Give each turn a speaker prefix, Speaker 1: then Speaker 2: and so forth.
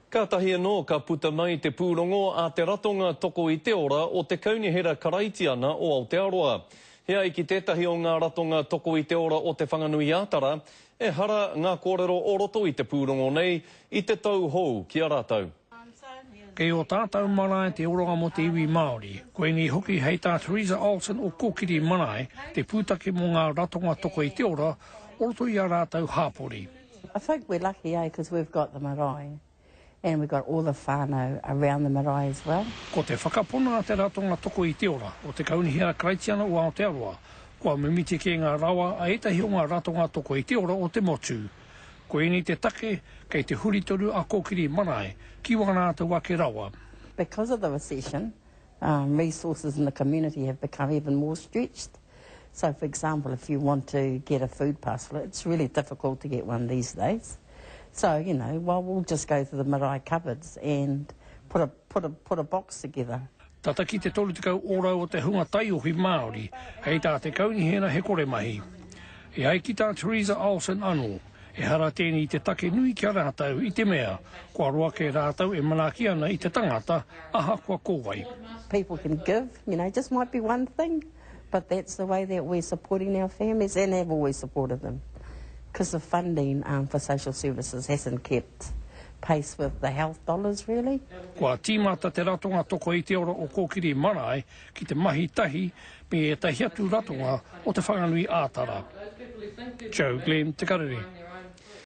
Speaker 1: Ka tahi anō ka puta mai te pūrongo a te ratonga toko i te ora o te kaunihera karaiti ana o Aotearoa. Hea i ki tētahi o ngā ratonga toko i te ora o te whanganui ātara, e hara ngā kōrero o roto i te pūrongo nei i te tau hou ki a rātou.
Speaker 2: Kei o tātou marae te oronga mo te iwi Māori, koe ni hoki hei tā Teresa Olsen o Kokiri marae te pūtake mo ngā ratonga toko i te ora o roto i a rātou hāpori.
Speaker 3: I think we're lucky, because we've got the marae. And we've got all the whānau around the marae as well.
Speaker 2: Ko te whakapona a te ratonga toko i te ora o te kaunihera karaitiana o Aotearoa, kua mimiti ke ngā rawa a etahi o ngā ratonga toko i te ora o te motu. Ko eni te take kei te huritoru a Kokiri marae ki wana atu wake rawa.
Speaker 3: Because of the recession, resources in the community have become even more stretched. So, for example, if you want to get a food parcel, it's really difficult to get one these days. So, well, we'll just go to the marae cupboards and put a box together.
Speaker 2: Tata ki te tolu tekau ora o te hunga taiohi Māori, hei tā te kaunihera he kore mahi. E ai ki tā Teresa Olsen anō, e hara tēni i te take nui ki a rātau i te mea, kua roa ke rātau e manaki ana i te tangata, aha kua kōwai.
Speaker 3: People can give, just might be one thing, but that's the way that we're supporting our families and have always supported them. Because the funding for social services hasn't kept pace with the health dollars, really.
Speaker 2: Kua tīmata te ratonga toko i te ora o Kokiri marae ki te mahi tahi me e tahi atu ratonga o te whanganui ātara. Joe Glenn, Te Karere.